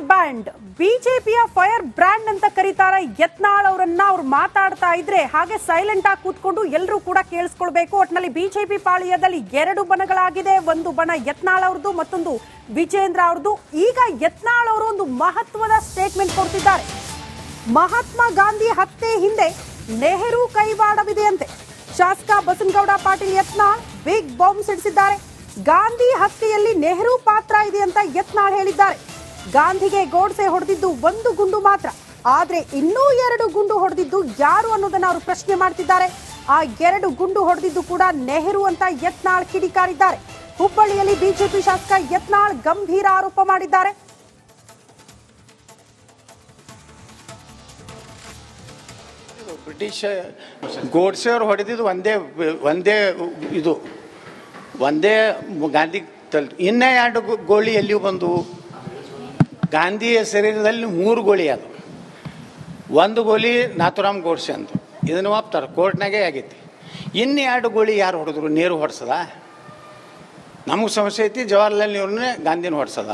Band ಬಿಜೆಪಿಯ fire brand ಅಂತ ಕರೀತಾರೆ ಯತ್ನಾಳ್ ಅವರನ್ನ. ಅವ್ರು ಮಾತಾಡ್ತಾ ಇದ್ರೆ ಹಾಗೆ ಸೈಲೆಂಟ್ ಆಗಿ ಕೂತ್ಕೊಂಡು ಎಲ್ಲರೂ ಕೂಡ ಕೇಳಿಸ್ಕೊಳ್ಬೇಕು. ಒಟ್ಟಿನಲ್ಲಿ ಬಿಜೆಪಿ ಪಾಳ್ಯದಲ್ಲಿ ಎರಡು ಬಣಗಳಾಗಿದೆ. ಒಂದು ಬಣ ಯತ್ನಾಳ್ ಅವ್ರದ್ದು, ಮತ್ತೊಂದು ವಿಜೇಂದ್ರ ಅವ್ರದ್ದು. ಈಗ ಯತ್ನಾಳ್ ಅವರು ಒಂದು ಮಹತ್ವದ ಸ್ಟೇಟ್ಮೆಂಟ್ ಕೊಡ್ತಿದ್ದಾರೆ. ಮಹಾತ್ಮ ಗಾಂಧಿ ಹತ್ಯೆ ಹಿಂದೆ ನೆಹರು ಕೈವಾಡವಿದೆಯಂತೆ. ಶಾಸಕ ಬಸನಗೌಡ ಪಾಟೀಲ್ ಯತ್ನಾಳ್ ಬಿಗ್ ಬಾಂಬ್ ಸಿಡಿಸಿದ್ದಾರೆ. ಗಾಂಧಿ ಹತ್ಯೆಯಲ್ಲಿ ನೆಹರು ಪಾತ್ರ ಇದೆ ಅಂತ ಯತ್ನಾಳ್ ಹೇಳಿದ್ದಾರೆ. ಗಾಂಧಿಗೆ ಗೋಡ್ಸೆ ಹೊಡೆದಿದ್ದು ಒಂದು ಗುಂಡು ಮಾತ್ರ, ಆದ್ರೆ ಇನ್ನೂ ಎರಡು ಗುಂಡು ಹೊಡೆದಿದ್ದು ಯಾರು ಅನ್ನೋದನ್ನ ಅವರು ಪ್ರಶ್ನೆ ಮಾಡ್ತಿದ್ದಾರೆ. ಆ ಎರಡು ಗುಂಡು ಹೊಡೆದಿದ್ದು ಕೂಡ ನೆಹರು ಅಂತ ಯತ್ನಾಳ್ ಕಿಡಿಕಾರಿದ್ದಾರೆ. ಹುಬ್ಬಳ್ಳಿಯಲ್ಲಿ ಬಿಜೆಪಿ ಶಾಸಕ ಯತ್ನಾಳ್ ಗಂಭೀರ ಆರೋಪ ಮಾಡಿದ್ದಾರೆ. ಬ್ರಿಟಿಷ್ ಗೋಡ್ಸೆ ಅವರು ಹೊಡೆದಿದ್ದು ಒಂದೇ ಗಾಂಧಿ ಇನ್ನೇ ಎರಡು ಗೋಳಿ ಎಲ್ಲಿಯೂ ಬಂದು ಗಾಂಧಿಯ ಶರೀರದಲ್ಲಿ 3 ಗೋಳಿ ಅದು. ಒಂದು ಗೋಲಿ ನಾಥುರಾಮ್ ಗೋಡ್ಸೆ ಅಂತ ಇದನ್ನು ಒಪ್ತಾರೆ, ಕೋರ್ಟ್ನಾಗೆ ಆಗೈತಿ. ಇನ್ನು 2 ಗೋಳಿ ಯಾರು ಹೊಡೆದ್ರು? ನೆಹರು ಹೊಡ್ಸದ? ನಮಗೆ ಸಮಸ್ಯೆ ಐತಿ ಜವಾಹರ್ಲಾಲ್ ನೆಹರುನೇ ಗಾಂಧಿನ ಹೊಡ್ಸದ.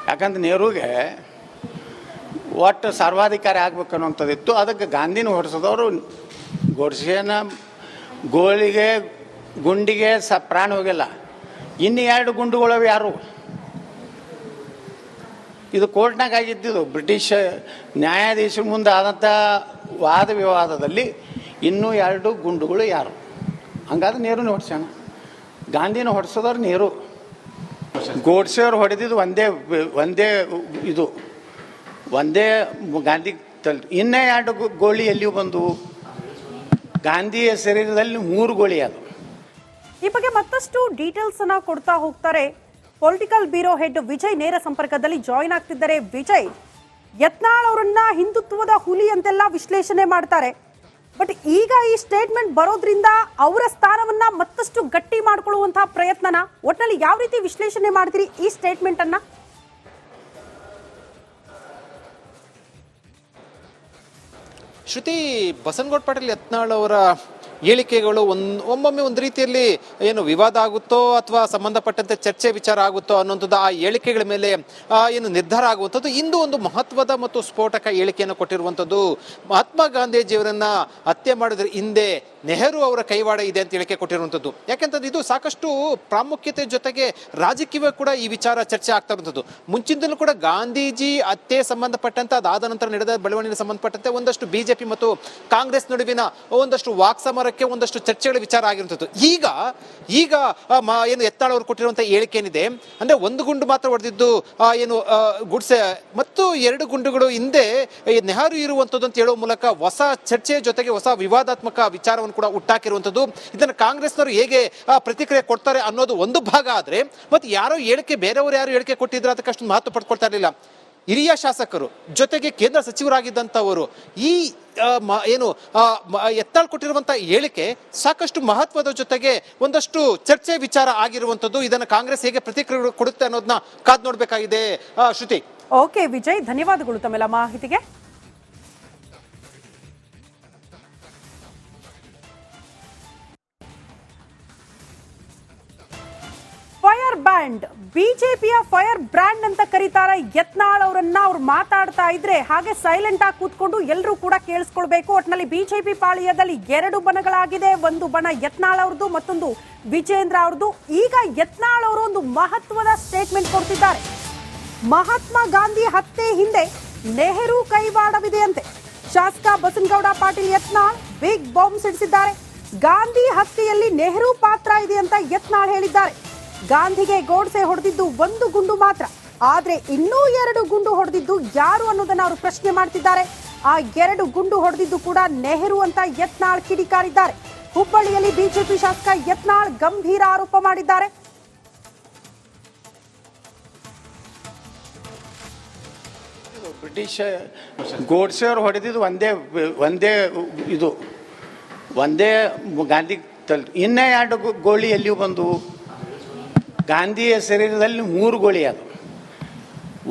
ಯಾಕಂದ್ರೆ ನೆಹರುಗೆ ಒಟ್ಟು ಸರ್ವಾಧಿಕಾರಿ ಆಗ್ಬೇಕನ್ನುವಂಥದ್ದಿತ್ತು. ಅದಕ್ಕೆ ಗಾಂಧಿನ ಹೊಡ್ಸದವರು ಗೋಡ್ಸೆನ ಗುಂಡಿಗೆ ಪ್ರಾಣ ಹೋಗಿಲ್ಲ. ಇನ್ನು 2 ಗುಂಡುಗಳವು ಯಾರು? ಇದು ಕೋರ್ಟ್ನಾಗ ಆಗಿದ್ದು. ಬ್ರಿಟಿಷ್ ನ್ಯಾಯಾಧೀಶರ ಮುಂದೆ ಆದಂಥ ವಾದ ವಿವಾದದಲ್ಲಿ ಇನ್ನೂ 2 ಗುಂಡುಗಳು ಯಾರು? ಹಂಗಾದ್ರೆ ನೆಹರುನ ಹೊಡ್ಸೋಣ. ಗಾಂಧಿನ ಹೊಡ್ಸೋದವ್ರು ನೆಹರು. ಗೋಡ್ಸೆ ಅವ್ರು ಹೊಡೆದಿದ್ದು ಒಂದೇ ಗಾಂಧಿ ಇನ್ನೇ 2 ಗೋಳಿ ಎಲ್ಲಿಯೂ ಬಂದು ಗಾಂಧಿಯ ಶರೀರದಲ್ಲಿ 3 ಗೋಳಿ ಅದು. ಈ ಬಗ್ಗೆ ಮತ್ತಷ್ಟು ಡೀಟೇಲ್ಸ್ ಅನ್ನ ಕೊಡ್ತಾ ಹೋಗ್ತಾರೆ ಪೊಲಿಟಿಕಲ್ ಬ್ಯೂರೋ ಹೆಡ್ ವಿಜಯ್. ನೇರ ಸಂಪರ್ಕದಲ್ಲಿ ಜಾಯಿನ್ ಆಗ್ತಿದ್ದಾರೆ. ವಿಜಯ್, ಯತ್ನಾಳ್ ಅವರನ್ನ ಹಿಂದುತ್ವದ ಹುಲಿ ಅಂತೆಲ್ಲ ವಿಶ್ಲೇಷಣೆ ಮಾಡ್ತಾರೆ. ಬಟ್ ಈಗ ಈ ಸ್ಟೇಟ್ಮೆಂಟ್ ಬರೋದ್ರಿಂದ ಅವರ ಸ್ಥಾನವನ್ನ ಮತ್ತಷ್ಟು ಗಟ್ಟಿ ಮಾಡ್ಕೊಳ್ಳುವಂತಹ ಪ್ರಯತ್ನನ ಒಟ್ಟಿನಲ್ಲಿ ಯಾವ ರೀತಿ ವಿಶ್ಲೇಷಣೆ ಮಾಡ್ತೀರಿ ಈ ಸ್ಟೇಟ್ಮೆಂಟ್ ಅನ್ನ? ಶ್ರುತಿ, ಬಸನಗೌಡ ಪಾಟೀಲ್ ಯತ್ನಾಳ್ ಅವರ ಹೇಳಿಕೆಗಳು ಒಮ್ಮೊಮ್ಮೆ ಒಂದು ರೀತಿಯಲ್ಲಿ ಏನು ವಿವಾದ ಆಗುತ್ತೋ ಅಥವಾ ಸಂಬಂಧಪಟ್ಟಂತೆ ಚರ್ಚೆ ವಿಚಾರ ಆಗುತ್ತೋ ಅನ್ನೋಂಥದ್ದು ಆ ಹೇಳಿಕೆಗಳ ಮೇಲೆ ಏನು ನಿರ್ಧಾರ ಆಗುವಂಥದ್ದು. ಇಂದು ಒಂದು ಮಹತ್ವದ ಮತ್ತು ಸ್ಫೋಟಕ ಹೇಳಿಕೆಯನ್ನು ಕೊಟ್ಟಿರುವಂಥದ್ದು. ಮಹಾತ್ಮ ಗಾಂಧೀಜಿಯವರನ್ನ ಹತ್ಯೆ ಮಾಡಿದ್ರೆ ಹಿಂದೆ ನೆಹರು ಅವರ ಕೈವಾಡ ಇದೆ ಅಂತ ಹೇಳಿಕೆ ಕೊಟ್ಟಿರುವಂಥದ್ದು. ಯಾಕೆಂತಂದ್ರೆ ಇದು ಸಾಕಷ್ಟು ಪ್ರಾಮುಖ್ಯತೆ ಜೊತೆಗೆ ರಾಜಕೀಯ ಕೂಡ ಈ ವಿಚಾರ ಚರ್ಚೆ ಆಗ್ತಾ ಇರುವಂಥದ್ದು. ಮುಂಚಿನಿಂದಲೂ ಕೂಡ ಗಾಂಧೀಜಿ ಹತ್ಯೆ ಸಂಬಂಧಪಟ್ಟಂತೆ ಅದಾದ ನಂತರ ನಡೆದ ಬೆಳವಣಿಗೆ ಸಂಬಂಧಪಟ್ಟಂತೆ ಒಂದಷ್ಟು ಬಿಜೆಪಿ ಮತ್ತು ಕಾಂಗ್ರೆಸ್ ನಡುವಿನ ಒಂದಷ್ಟು ವಾಕ್ಸಮರಕ್ಕೆ ಒಂದಷ್ಟು ಚರ್ಚೆಗಳ ವಿಚಾರ ಆಗಿರುವಂಥದ್ದು. ಈಗ ಏನು ಯತ್ನಾಳ್ ಅವರು ಕೊಟ್ಟಿರುವಂತಹ ಹೇಳಿಕೆ ಏನಿದೆ ಅಂದ್ರೆ ಒಂದು ಗುಂಡು ಮಾತ್ರ ಹೊಡೆದಿದ್ದು ಏನು ಗುಡ್ಸೆ ಮತ್ತು 2 ಗುಂಡುಗಳು ಹಿಂದೆ ನೆಹರು ಇರುವಂಥದ್ದು ಅಂತ ಹೇಳುವ ಮೂಲಕ ಹೊಸ ಚರ್ಚೆಯ ಜೊತೆಗೆ ಹೊಸ ವಿವಾದಾತ್ಮಕ ವಿಚಾರವನ್ನು ಕೂಡ ಹುಟ್ಟಾಕಿರುವಂಥದ್ದು. ಇದನ್ನು ಕಾಂಗ್ರೆಸ್ನವರು ಹೇಗೆ ಪ್ರತಿಕ್ರಿಯೆ ಕೊಡ್ತಾರೆ ಅನ್ನೋದು ಒಂದು ಭಾಗ ಆದ್ರೆ, ಮತ್ತೆ ಯಾರು ಬೇರೆಯವರು ಯಾರು ಹೇಳಿಕೆ ಕೊಟ್ಟಿದ್ರೆ ಅದಕ್ಕೆ ಅಷ್ಟು ಮಹತ್ವ ಪಡ್ಕೊಳ್ತಾ ಇರಲಿಲ್ಲ. ಹಿರಿಯ ಶಾಸಕರು ಜೊತೆಗೆ ಕೇಂದ್ರ ಸಚಿವರಾಗಿದ್ದಂಥವರು ಈ ಏನು ಯತ್ನಾಳ್ ಕೊಟ್ಟಿರುವಂತಹ ಹೇಳಿಕೆ ಸಾಕಷ್ಟು ಮಹತ್ವದ ಜೊತೆಗೆ ಒಂದಷ್ಟು ಚರ್ಚೆ ವಿಚಾರ ಆಗಿರುವಂಥದ್ದು. ಇದನ್ನು ಕಾಂಗ್ರೆಸ್ ಹೇಗೆ ಪ್ರತಿಕ್ರಿಯೆ ಕೊಡುತ್ತೆ ಅನ್ನೋದನ್ನ ಕಾದ್ ನೋಡ್ಬೇಕಾಗಿದೆ. ಶ್ರುತಿ. ಓಕೆ ವಿಜಯ್, ಧನ್ಯವಾದಗಳು ತಮ್ಮೆಲ್ಲ ಮಾಹಿತಿಗೆ. ಫೈರ್ ಬ್ಯಾಂಡ್ ಬಿಜೆಪಿಯ ಫೈರ್ ಬ್ರ್ಯಾಂಡ್ ಅಂತ ಕರೀತಾರೆ ಯತ್ನಾಳ್ ಅವರನ್ನ. ಅವ್ರು ಮಾತಾಡ್ತಾ ಇದ್ರೆ ಹಾಗೆ ಸೈಲೆಂಟ್ ಆಗಿ ಕೂತ್ಕೊಂಡು ಎಲ್ಲರೂ ಕೂಡ ಕೇಳಿಸ್ಕೊಳ್ಬೇಕು. ಒಟ್ಟಿನಲ್ಲಿ ಬಿಜೆಪಿ ಪಾಳ್ಯದಲ್ಲಿ ಎರಡು ಬಣಗಳಾಗಿದೆ. ಒಂದು ಬಣ ಯತ್ನಾಳ್ ಅವ್ರದ್ದು, ಮತ್ತೊಂದು ವಿಜೇಂದ್ರ ಅವ್ರದ್ದು. ಈಗ ಯತ್ನಾಳ್ ಅವರು ಒಂದು ಮಹತ್ವದ ಸ್ಟೇಟ್ಮೆಂಟ್ ಕೊಡ್ತಿದ್ದಾರೆ. ಮಹಾತ್ಮ ಗಾಂಧಿ ಹತ್ಯೆ ಹಿಂದೆ ನೆಹರು ಕೈವಾಡವಿದೆಯಂತೆ. ಶಾಸಕ ಬಸನಗೌಡ ಪಾಟೀಲ್ ಯತ್ನಾಳ್ ಬಿಗ್ ಬಾಂಬ್ ಸಿಡಿಸಿದ್ದಾರೆ. ಗಾಂಧಿ ಹತ್ಯೆಯಲ್ಲಿ ನೆಹರು ಪಾತ್ರ ಇದೆ ಅಂತ ಯತ್ನಾಳ್ ಹೇಳಿದ್ದಾರೆ. ಗಾಂಧಿಗೆ ಗೋಡ್ಸೆ ಹೊಡೆದಿದ್ದು ಒಂದು ಗುಂಡು ಮಾತ್ರ, ಆದ್ರೆ ಇನ್ನೂ 2 ಗುಂಡು ಹೊಡೆದಿದ್ದು ಯಾರು ಅನ್ನೋದನ್ನ ಅವರು ಪ್ರಶ್ನೆ ಮಾಡ್ತಿದ್ದಾರೆ. ಆ 2 ಗುಂಡು ಹೊಡೆದಿದ್ದು ಕೂಡ ನೆಹರು ಅಂತ ಯತ್ನಾಳ್ ಕಿಡಿಕಾರಿದ್ದಾರೆ. ಹುಬ್ಬಳ್ಳಿಯಲ್ಲಿ ಬಿಜೆಪಿ ಶಾಸಕ ಯತ್ನಾಳ್ ಗಂಭೀರ ಆರೋಪ ಮಾಡಿದ್ದಾರೆ. ಬ್ರಿಟಿಷ್ ಗೋಡ್ಸೆ ಅವರು ಹೊಡೆದಿದ್ದು ಒಂದೇ ಗಾಂಧಿ ಇನ್ನೇ 2 ಗೋಳಿ ಎಲ್ಲಿಯೂ ಬಂದು ಗಾಂಧಿಯ ಶರೀರದಲ್ಲಿ 3 ಗೋಳಿ ಅದು.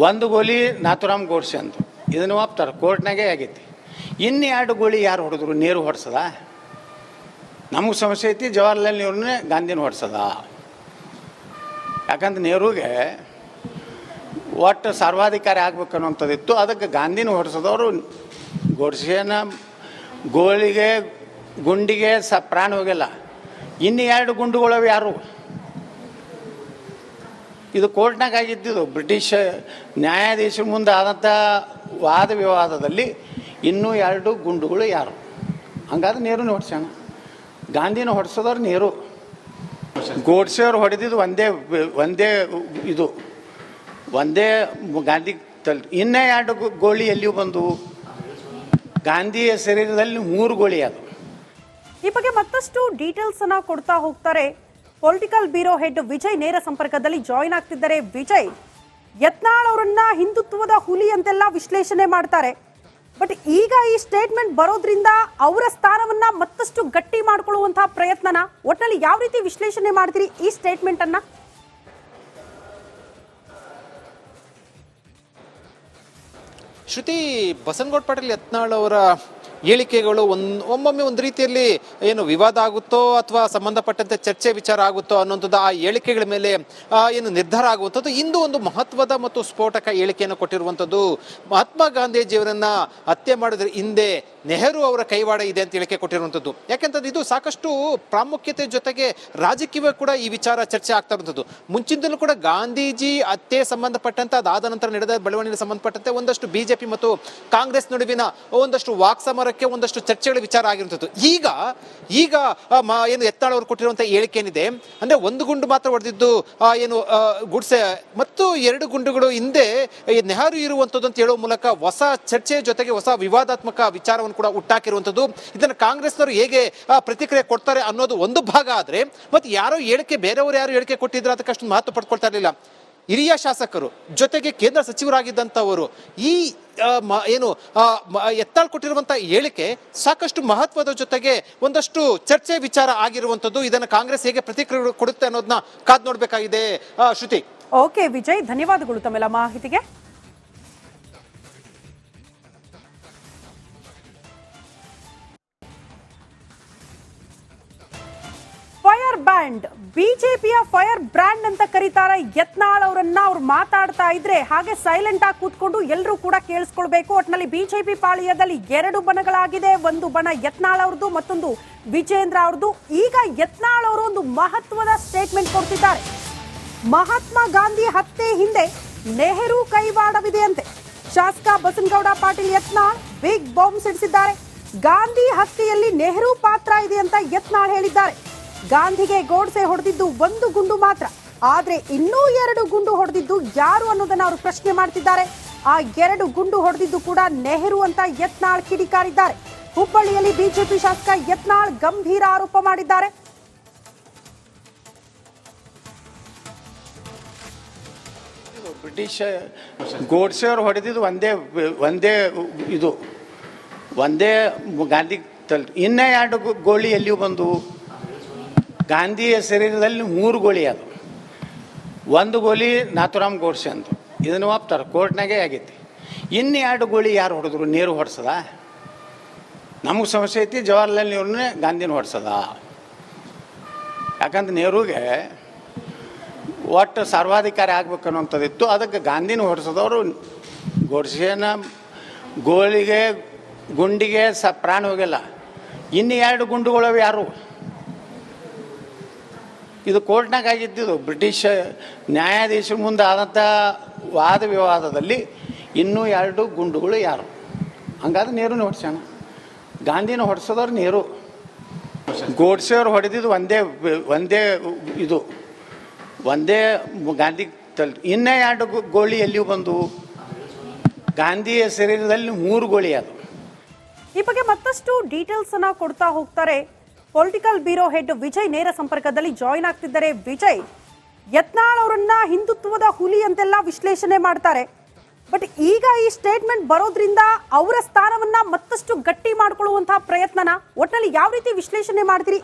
ಒಂದು ಗೋಲಿ ನಾಥುರಾಮ್ ಗೋಡ್ಸೆ ಅಂತ ಇದನ್ನು ಒಪ್ತಾರೆ, ಕೋರ್ಟ್ನಾಗೆ ಆಗೈತಿ. ಇನ್ನು 2 ಗೋಳಿ ಯಾರು ಹೊಡೆದ್ರು? ನೆಹರು ಹೊಡ್ಸದ? ನಮಗೆ ಸಮಸ್ಯೆ ಐತಿ ಜವಾಹರ್ಲಾಲ್ ನೆಹರುನೇ ಗಾಂಧಿನ ಹೊಡ್ಸದ. ಯಾಕಂದ್ರೆ ನೆಹರುಗೆ ಒಟ್ಟು ಸರ್ವಾಧಿಕಾರಿ ಆಗ್ಬೇಕು ಅನ್ನೋಂಥದ್ದಿತ್ತು. ಅದಕ್ಕೆ ಗಾಂಧಿನ ಹೊಡೆಸಿದವರು ಗೋಡ್ಸೆನ ಗೋಳಿಗೆ ಗುಂಡಿಗೆ ಪ್ರಾಣ ಹೋಗಿಲ್ಲ. ಇನ್ನು 2 ಗುಂಡುಗಳವು ಯಾರು? ಇದು ಕೋರ್ಟ್ನಾಗ ಆಗಿದ್ದಿದ್ದು. ಬ್ರಿಟಿಷ್ ನ್ಯಾಯಾಧೀಶರ ಮುಂದೆ ಆದಂಥ ವಾದ ವಿವಾದದಲ್ಲಿ ಇನ್ನೂ 2 ಗುಂಡುಗಳು ಯಾರು? ಹಂಗಾದ್ರೆ ನೆಹರೂನ ಹೊಡ್ಸ್ಯಾನ. ಗಾಂಧಿನ ಹೊಡೆಸೋದವ್ರು ನೆಹರು. ಗೋಡ್ಸೆಯವ್ರು ಹೊಡೆದಿದ್ದು ಒಂದೇ ಗಾಂಧಿ ಇನ್ನೂ 2 ಗೋಳಿ ಎಲ್ಲಿಯೂ ಬಂದವು. ಗಾಂಧಿಯ ಶರೀರದಲ್ಲಿ 3 ಗೋಳಿ ಅದು. ಈ ಬಗ್ಗೆ ಮತ್ತಷ್ಟು ಡೀಟೇಲ್ಸ್ ಅನ್ನ ಕೊಡ್ತಾ ಹೋಗ್ತಾರೆ ಪೊಲಿಟಿಕಲ್ ಬ್ಯೂರೋ ಹೆಡ್ ವಿಜಯ್. ನೇರ ಸಂಪರ್ಕದಲ್ಲಿ ಜಾಯಿನ್ ಆಗ್ತಿದ್ದಾರೆ. ವಿಜಯ್, ಯತ್ನಾಳ್ ಅವರನ್ನ ಹಿಂದುತ್ವದ ಹುಲಿ ಅಂತೆಲ್ಲ ವಿಶ್ಲೇಷಣೆ ಮಾಡ್ತಾರೆ. ಬಟ್ ಈಗ ಈ ಸ್ಟೇಟ್ಮೆಂಟ್ ಬರೋದ್ರಿಂದ ಅವರ ಸ್ಥಾನವನ್ನ ಮತ್ತಷ್ಟು ಗಟ್ಟಿ ಮಾಡ್ಕೊಳ್ಳುವಂತಹ ಪ್ರಯತ್ನನ ಒಟ್ಟಿನಲ್ಲಿ ಯಾವ ರೀತಿ ವಿಶ್ಲೇಷಣೆ ಮಾಡ್ತೀರಿ ಈ ಸ್ಟೇಟ್ಮೆಂಟ್ ಅನ್ನ? ಶ್ರುತಿ, ಬಸನಗೌಡ ಪಾಟೀಲ್ ಯತ್ನಾಳ್ ಅವರ ಹೇಳಿಕೆಗಳು ಒಮ್ಮೊಮ್ಮೆ ಒಂದು ರೀತಿಯಲ್ಲಿ ಏನು ವಿವಾದ ಆಗುತ್ತೋ ಅಥವಾ ಸಂಬಂಧಪಟ್ಟಂತೆ ಚರ್ಚೆ ವಿಚಾರ ಆಗುತ್ತೋ ಅನ್ನೋಂಥದ್ದು ಆ ಹೇಳಿಕೆಗಳ ಮೇಲೆ ಏನು ನಿರ್ಧಾರ ಆಗುವಂಥದ್ದು. ಇಂದು ಒಂದು ಮಹತ್ವದ ಮತ್ತು ಸ್ಫೋಟಕ ಹೇಳಿಕೆಯನ್ನು ಕೊಟ್ಟಿರುವಂಥದ್ದು. ಮಹಾತ್ಮ ಗಾಂಧೀಜಿಯವರನ್ನ ಹತ್ಯೆ ಮಾಡೋದ್ರ ಹಿಂದೆ ನೆಹರು ಅವರ ಕೈವಾಡ ಇದೆ ಅಂತ ಹೇಳಿಕೆ ಕೊಟ್ಟಿರುವಂಥದ್ದು. ಯಾಕೆಂತಂದ್ರೆ ಇದು ಸಾಕಷ್ಟು ಪ್ರಾಮುಖ್ಯತೆ ಜೊತೆಗೆ ರಾಜಕೀಯ ಕೂಡ ಈ ವಿಚಾರ ಚರ್ಚೆ ಆಗ್ತಾ ಇರುವಂಥದ್ದು. ಮುಂಚಿನಿಂದಲೂ ಕೂಡ ಗಾಂಧೀಜಿ ಹತ್ಯೆ ಸಂಬಂಧಪಟ್ಟಂತೆ ಅದಾದ ನಂತರ ನಡೆದ ಬೆಳವಣಿಗೆ ಸಂಬಂಧಪಟ್ಟಂತೆ ಒಂದಷ್ಟು ಬಿಜೆಪಿ ಮತ್ತು ಕಾಂಗ್ರೆಸ್ ನಡುವಿನ ಒಂದಷ್ಟು ವಾಕ್ಸಮರಕ್ಕೆ ಒಂದಷ್ಟು ಚರ್ಚೆಗಳ ವಿಚಾರ ಆಗಿರುವಂಥದ್ದು. ಈಗ ಏನು ಯತ್ನಾಳ್ ಅವರು ಕೊಟ್ಟಿರುವಂತಹ ಹೇಳಿಕೆ ಏನಿದೆ ಅಂದ್ರೆ 1 ಗುಂಡು ಮಾತ್ರ ಹೊಡೆದಿದ್ದು ಏನು ಗುಡ್ಸೆ ಮತ್ತು 2 ಗುಂಡುಗಳು ಹಿಂದೆ ನೆಹರು ಇರುವಂಥದ್ದು ಅಂತ ಹೇಳುವ ಮೂಲಕ ಹೊಸ ಚರ್ಚೆಯ ಜೊತೆಗೆ ಹೊಸ ವಿವಾದಾತ್ಮಕ ವಿಚಾರವನ್ನು ಕೂಡ ಹುಟ್ಟಾಕಿರುವಂಥದ್ದು. ಇದನ್ನು ಕಾಂಗ್ರೆಸ್ನವರು ಹೇಗೆ ಪ್ರತಿಕ್ರಿಯೆ ಕೊಡ್ತಾರೆ ಅನ್ನೋದು ಒಂದು ಭಾಗ ಆದ್ರೆ, ಮತ್ತೆ ಯಾರು ಬೇರೆಯವರು ಯಾರು ಹೇಳಿಕೆ ಕೊಟ್ಟಿದ್ರೆ ಅದಕ್ಕೆ ಅಷ್ಟು ಮಹತ್ವ ಪಡ್ಕೊಳ್ತಾ ಇರಲಿಲ್ಲ. ಹಿರಿಯ ಶಾಸಕರು ಜೊತೆಗೆ ಕೇಂದ್ರ ಸಚಿವರಾಗಿದ್ದಂಥವರು ಈ ಏನು ಯತ್ನಾಳ್ ಕೊಟ್ಟಿರುವಂತಹ ಹೇಳಿಕೆ ಸಾಕಷ್ಟು ಮಹತ್ವದ ಜೊತೆಗೆ ಒಂದಷ್ಟು ಚರ್ಚೆ ವಿಚಾರ ಆಗಿರುವಂಥದ್ದು. ಇದನ್ನು ಕಾಂಗ್ರೆಸ್ ಹೇಗೆ ಪ್ರತಿಕ್ರಿಯೆ ಕೊಡುತ್ತೆ ಅನ್ನೋದನ್ನ ಕಾದ್ ನೋಡ್ಬೇಕಾಗಿದೆ. ಶ್ರುತಿ. ಓಕೆ ವಿಜಯ್, ಧನ್ಯವಾದಗಳು ತಮ್ಮೆಲ್ಲ ಮಾಹಿತಿಗೆ. ಫೈರ್ ಬ್ಯಾಂಡ್, ಬಿಜೆಪಿಯ ಫೈರ್ ಬ್ರ್ಯಾಂಡ್ ಅಂತ ಕರೀತಾರೆ ಯತ್ನಾಳ್ ಅವರನ್ನ. ಅವ್ರು ಮಾತಾಡ್ತಾ ಇದ್ರೆ ಹಾಗೆ ಸೈಲೆಂಟ್ ಆಗಿ ಕೂತ್ಕೊಂಡು ಎಲ್ಲರೂ ಕೂಡ ಕೇಳಿಸ್ಕೊಳ್ಬೇಕು. ಒಟ್ಟಿನಲ್ಲಿ ಬಿಜೆಪಿ ಪಾಳ್ಯದಲ್ಲಿ 2 ಬಣಗಳಾಗಿದೆ. ಒಂದು ಬಣ ಯತ್ನಾಳ್ ಅವ್ರದ್ದು, ಮತ್ತೊಂದು ವಿಜೇಂದ್ರ ಅವ್ರದ್ದು. ಈಗ ಯತ್ನಾಳ್ ಅವರು ಒಂದು ಮಹತ್ವದ ಸ್ಟೇಟ್ಮೆಂಟ್ ಕೊಡ್ತಿದ್ದಾರೆ. ಮಹಾತ್ಮ ಗಾಂಧಿ ಹತ್ಯೆ ಹಿಂದೆ ನೆಹರು ಕೈವಾಡವಿದೆ ಅಂತೆ. ಶಾಸಕ ಬಸನಗೌಡ ಪಾಟೀಲ್ ಯತ್ನಾಳ್ ಬಿಗ್ ಬಾಂಬ್ ಸಿಡಿಸಿದ್ದಾರೆ. ಗಾಂಧಿ ಹತ್ಯೆಯಲ್ಲಿ ನೆಹರು ಪಾತ್ರ ಇದೆ ಅಂತ ಯತ್ನಾಳ್ ಹೇಳಿದ್ದಾರೆ. ಗಾಂಧಿಗೆ ಗೋಡ್ಸೆ ಹೊಡೆದಿದ್ದು 1 ಗುಂಡು ಮಾತ್ರ, ಆದ್ರೆ ಇನ್ನೂ 2 ಗುಂಡು ಹೊಡೆದಿದ್ದು ಯಾರು ಅನ್ನೋದನ್ನ ಅವರು ಪ್ರಶ್ನೆ ಮಾಡ್ತಿದ್ದಾರೆ. ಆ 2 ಗುಂಡು ಹೊಡೆದಿದ್ದು ಕೂಡ ನೆಹರು ಅಂತ ಯತ್ನಾಳ್ ಕಿಡಿಕಾರಿದ್ದಾರೆ. ಹುಬ್ಬಳ್ಳಿಯಲ್ಲಿ ಬಿಜೆಪಿ ಶಾಸಕ ಯತ್ನಾಳ್ ಗಂಭೀರ ಆರೋಪ ಮಾಡಿದ್ದಾರೆ. ಬ್ರಿಟಿಷ್ ಗೋಡ್ಸೆಯವ್ರು ಹೊಡೆದಿದ್ದು ಒಂದೇ ಗಾಂಧಿ ಇನ್ನೂ 2 ಗೋಳಿ ಎಲ್ಲಿಯೂ ಬಂದವು. ಗಾಂಧಿಯ ಶರೀರದಲ್ಲಿ 3 ಗೋಳಿ ಅದು. 1 ಗೋಲಿ ನಾಥುರಾಮ್ ಗೋಡ್ಸೆ ಅಂತ ಇದನ್ನು ಒಪ್ತಾರೆ, ಕೋರ್ಟ್ನಾಗೆ ಆಗೈತಿ. ಇನ್ನು 2 ಗೋಳಿ ಯಾರು ಹೊಡೆದ್ರು? ನೆಹರು ಹೊಡ್ಸದ? ನಮಗೆ ಸಮಸ್ಯೆ ಐತಿ, ಜವಾಹರ್ಲಾಲ್ ನೆಹರೂನೇ ಗಾಂಧಿನ ಹೊಡ್ಸದ. ಯಾಕಂದ್ರೆ ನೆಹರುಗೆ ಒಟ್ಟು ಸರ್ವಾಧಿಕಾರಿ ಆಗ್ಬೇಕು ಅನ್ನೋಂಥದ್ದಿತ್ತು. ಅದಕ್ಕೆ ಗಾಂಧಿನ ಹೊಡ್ಸೋದವರು ಗೋಡ್ಸೆನ ಗೋಳಿಗೆ ಗುಂಡಿಗೆ ಪ್ರಾಣ ಹೋಗಿಲ್ಲ. ಇನ್ನು 2 ಗುಂಡುಗಳವು ಯಾರು? ಇದು ಕೋರ್ಟ್ನಾಗ ಆಗಿದ್ದಿದ್ದು. ಬ್ರಿಟಿಷ್ ನ್ಯಾಯಾಧೀಶರ ಮುಂದೆ ಆದಂಥ ವಾದ ವಿವಾದದಲ್ಲಿ ಇನ್ನೂ 2 ಗುಂಡುಗಳು ಯಾರು? ಹಂಗಾದ್ರೆ ನೆಹರೂನ ಹೊಡ್ಸ್ಯಾನ. ಗಾಂಧಿನ ಹೊಡ್ಸೋದವ್ರು ನೆಹರು. ಗೋಡ್ಸೆಯವ್ರು ಹೊಡೆದಿದ್ದು ಒಂದೇ ಗಾಂಧಿ ಇನ್ನೂ 2 ಗೋಳಿ ಎಲ್ಲಿಯೂ ಬಂದವು. ಗಾಂಧಿಯ ಶರೀರದಲ್ಲಿ 3 ಗೋಳಿ ಅದು. ಈ ಬಗ್ಗೆ ಮತ್ತಷ್ಟು ಡೀಟೇಲ್ಸ್ ಅನ್ನ ಕೊಡ್ತಾ ಹೋಗ್ತಾರೆ ಪೊಲಿಟಿಕಲ್ ಬ್ಯೂರೋ ಹೆಡ್ ವಿಜಯ್. ನೇರ ಸಂಪರ್ಕದಲ್ಲಿ ಜಾಯಿನ್ ಆಗ್ತಿದ್ದಾರೆ. ವಿಜಯ್, ಯತ್ನಾಳ್ ಅವರನ್ನ ಹಿಂದುತ್ವದ ಹುಲಿ ಅಂತೆಲ್ಲ ವಿಶ್ಲೇಷಣೆ ಮಾಡ್ತಾರೆ. ಬಟ್ ಈಗ ಈ ಸ್ಟೇಟ್ಮೆಂಟ್ ಬರೋದ್ರಿಂದ ಅವರ ಸ್ಥಾನವನ್ನ ಮತ್ತಷ್ಟು ಗಟ್ಟಿ ಮಾಡ್ಕೊಳ್ಳುವಂತಹ ಪ್ರಯತ್ನನ ಒಟ್ಟಿನಲ್ಲಿ ಯಾವ ರೀತಿ ವಿಶ್ಲೇಷಣೆ ಮಾಡ್ತೀರಿ?